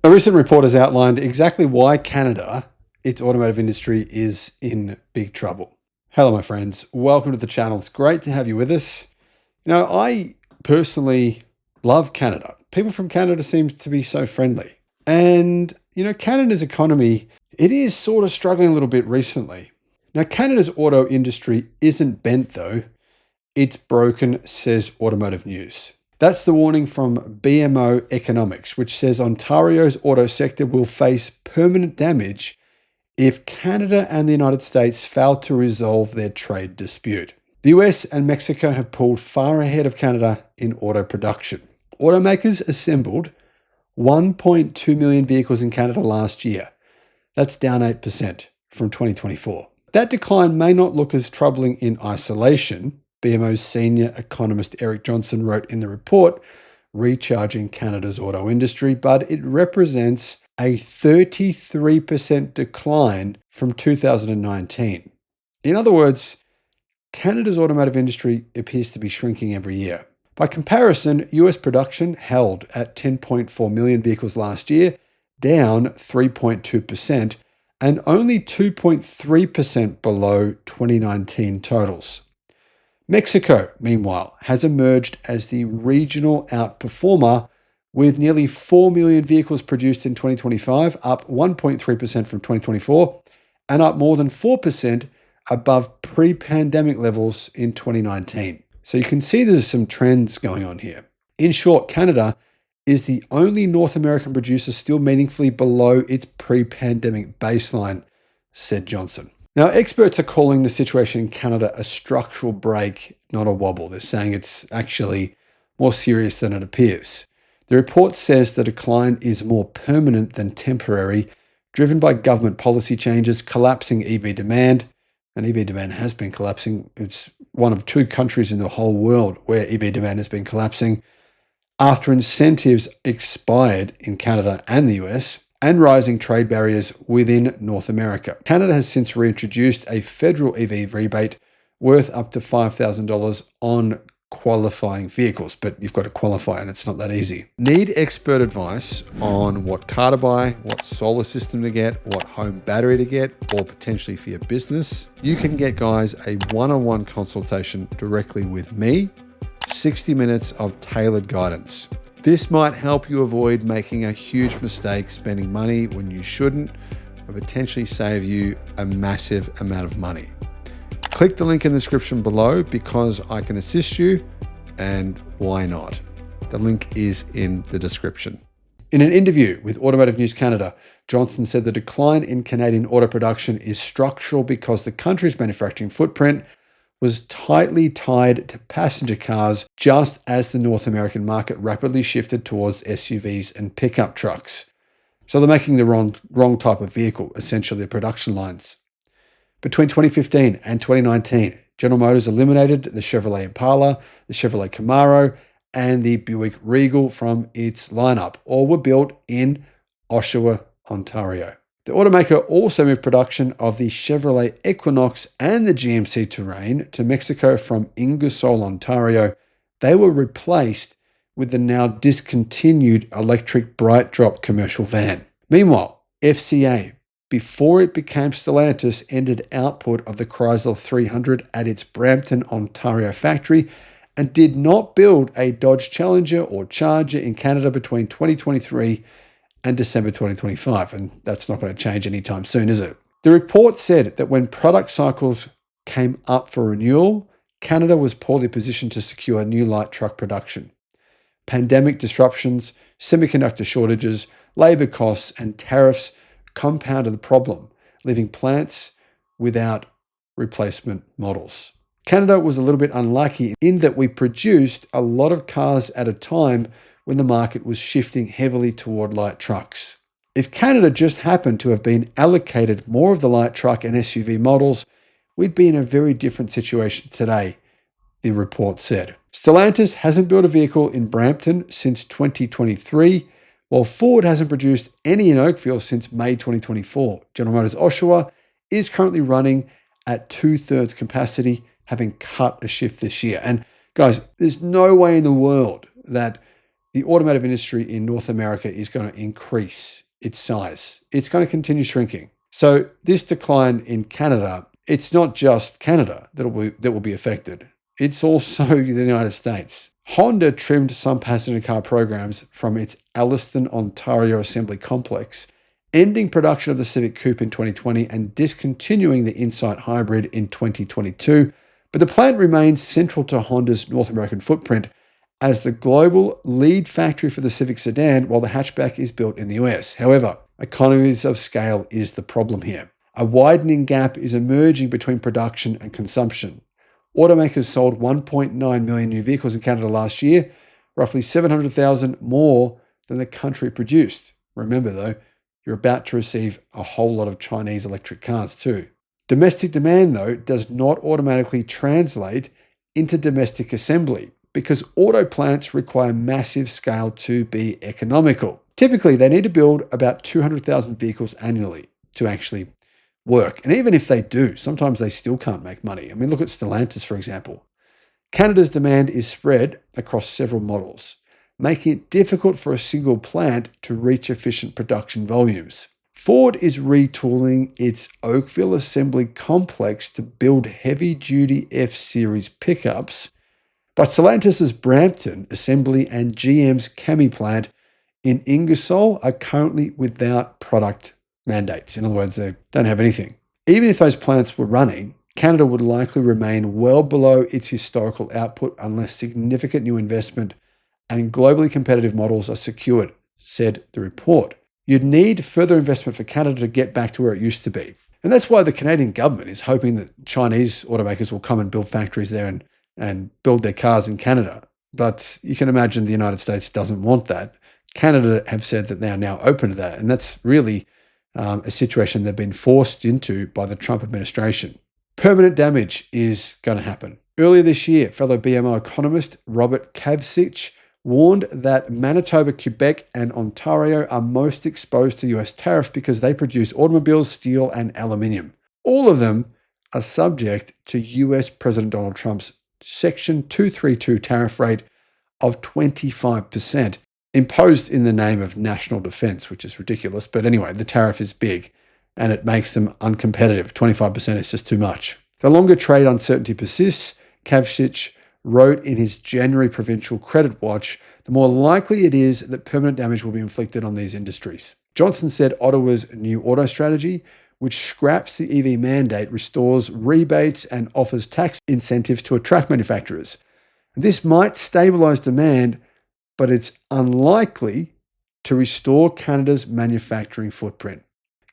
A recent report has outlined exactly why Canada, its automotive industry, is in big trouble. Hello, my friends. Welcome to the channel. It's great to have you with us. I personally love Canada. People from Canada seem to be so friendly. And, Canada's economy, it is sort of struggling a little bit recently. Now, Canada's auto industry isn't bent though. It's broken, says Automotive News. That's the warning from BMO Economics, which says Ontario's auto sector will face permanent damage if Canada and the United States fail to resolve their trade dispute. The US and Mexico have pulled far ahead of Canada in auto production. Automakers assembled 1.2 million vehicles in Canada last year. That's down 8% from 2024. That decline may not look as troubling in isolation. BMO's senior economist Eric Johnson wrote in the report, Recharging Canada's Auto Industry, but it represents a 33% decline from 2019. In other words, Canada's automotive industry appears to be shrinking every year. By comparison, US production held at 10.4 million vehicles last year, down 3.2%, and only 2.3% below 2019 totals. Mexico, meanwhile, has emerged as the regional outperformer with nearly 4 million vehicles produced in 2025, up 1.3% from 2024, and up more than 4% above pre-pandemic levels in 2019. So you can see there's some trends going on here. In short, Canada is the only North American producer still meaningfully below its pre-pandemic baseline, said Johnson. Now, experts are calling the situation in Canada a structural break, not a wobble. They're saying it's actually more serious than it appears. The report says the decline is more permanent than temporary, driven by government policy changes, collapsing EV demand, and EV demand has been collapsing. It's one of two countries in the whole world where EV demand has been collapsing after incentives expired in Canada and the US, and rising trade barriers within North America. Canada has since reintroduced a federal EV rebate worth up to $5,000 on qualifying vehicles, but you've got to qualify and it's not that easy. Need expert advice on what car to buy, what solar system to get, what home battery to get, or potentially for your business? You can get, guys, a one-on-one consultation directly with me, 60 minutes of tailored guidance. This might help you avoid making a huge mistake spending money when you shouldn't, or potentially save you a massive amount of money. Click the link in the description below because I can assist you, and why not? The link is in the description. In an interview with Automotive News Canada, Johnson said the decline in Canadian auto production is structural because the country's manufacturing footprint was tightly tied to passenger cars just as the North American market rapidly shifted towards SUVs and pickup trucks. So they're making the wrong type of vehicle, essentially the production lines. Between 2015 and 2019, General Motors eliminated the Chevrolet Impala, the Chevrolet Camaro, and the Buick Regal from its lineup, all were built in Oshawa, Ontario. The automaker also moved production of the Chevrolet Equinox and the GMC Terrain to Mexico from Ingersoll, Ontario. They were replaced with the now discontinued electric bright drop commercial van. Meanwhile, FCA, before it became Stellantis, ended output of the Chrysler 300 at its Brampton, Ontario factory and did not build a Dodge Challenger or Charger in Canada between 2023 and December 2025, and that's not going to change anytime soon, is it? The report said that when product cycles came up for renewal, Canada was poorly positioned to secure new light truck production. Pandemic disruptions, semiconductor shortages, labor costs, and tariffs compounded the problem, leaving plants without replacement models. Canada was a little bit unlucky in that we produced a lot of cars at a time when the market was shifting heavily toward light trucks. If Canada just happened to have been allocated more of the light truck and SUV models, we'd be in a very different situation today, the report said. Stellantis hasn't built a vehicle in Brampton since 2023, while Ford hasn't produced any in Oakville since May 2024. General Motors Oshawa is currently running at 2/3 capacity, having cut a shift this year. And guys, there's no way in the world that the automotive industry in North America is going to increase its size. It's going to continue shrinking. So this decline in Canada, it's not just Canada that will be affected. It's also the United States. Honda trimmed some passenger car programs from its Alliston, Ontario assembly complex, ending production of the Civic Coupe in 2020 and discontinuing the Insight Hybrid in 2022. But the plant remains central to Honda's North American footprint as the global lead factory for the Civic sedan, while the hatchback is built in the US. However, economies of scale is the problem here. A widening gap is emerging between production and consumption. Automakers sold 1.9 million new vehicles in Canada last year, roughly 700,000 more than the country produced. Remember though, you're about to receive a whole lot of Chinese electric cars too. Domestic demand though does not automatically translate into domestic assembly, because auto plants require massive scale to be economical. Typically, they need to build about 200,000 vehicles annually to actually work. And even if they do, sometimes they still can't make money. I mean, look at Stellantis, for example. Canada's demand is spread across several models, making it difficult for a single plant to reach efficient production volumes. Ford is retooling its Oakville assembly complex to build heavy-duty F-Series pickups, but Stellantis' Brampton assembly and GM's Chemie plant in Ingersoll are currently without product mandates. In other words, they don't have anything. Even if those plants were running, Canada would likely remain well below its historical output unless significant new investment and globally competitive models are secured, said the report. You'd need further investment for Canada to get back to where it used to be. And that's why the Canadian government is hoping that Chinese automakers will come and build factories there and build their cars in Canada. But you can imagine the United States doesn't want that. Canada have said that they are now open to that. And that's really a situation they've been forced into by the Trump administration. Permanent damage is going to happen. Earlier this year, fellow BMO economist Robert Kavcich warned that Manitoba, Quebec, and Ontario are most exposed to US tariffs because they produce automobiles, steel, and aluminium. All of them are subject to US President Donald Trump's Section 232 tariff rate of 25%, imposed in the name of national defense, which is ridiculous. But anyway, the tariff is big and it makes them uncompetitive. 25% is just too much. The longer trade uncertainty persists, Kavcich wrote in his January Provincial Credit Watch, the more likely it is that permanent damage will be inflicted on these industries. Johnson said Ottawa's new auto strategy, which scraps the EV mandate, restores rebates and offers tax incentives to attract manufacturers. This might stabilize demand, but it's unlikely to restore Canada's manufacturing footprint.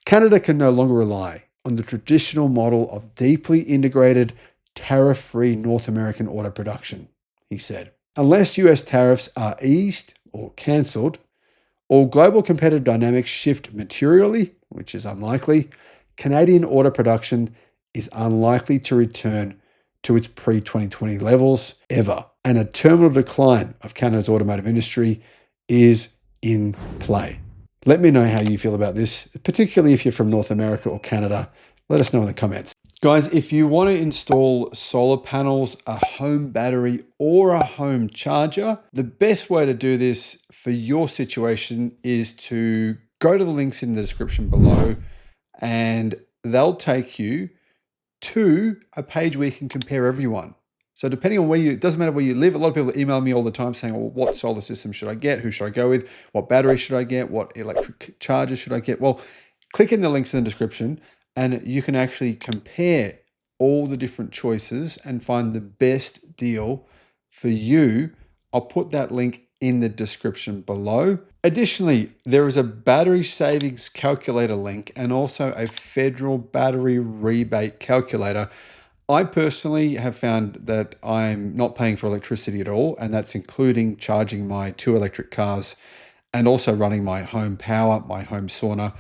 Canada can no longer rely on the traditional model of deeply integrated, tariff-free North American auto production, he said. Unless US tariffs are eased or cancelled, or global competitive dynamics shift materially, which is unlikely, Canadian auto production is unlikely to return to its pre-2020 levels ever. And a terminal decline of Canada's automotive industry is in play. Let me know how you feel about this, particularly if you're from North America or Canada. Let us know in the comments. Guys, if you want to install solar panels, a home battery, or a home charger, the best way to do this for your situation is to go to the links in the description below, and they'll take you to a page where you can compare everyone. So depending on where it doesn't matter where you live, a lot of people email me all the time saying, well, what solar system should I get? Who should I go with? What battery should I get? What electric charger should I get? Well, click in the links in the description and you can actually compare all the different choices and find the best deal for you. I'll put that link in the description below. Additionally, there is a battery savings calculator link and also a federal battery rebate calculator. I personally have found that I'm not paying for electricity at all, and that's including charging my 2 electric cars and also running my home power, my home sauna.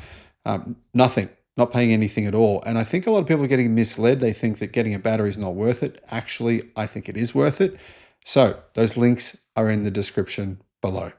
Nothing, not paying anything at all. And I think a lot of people are getting misled. They think that getting a battery is not worth it. Actually, I think it is worth it. So those links are in the description below.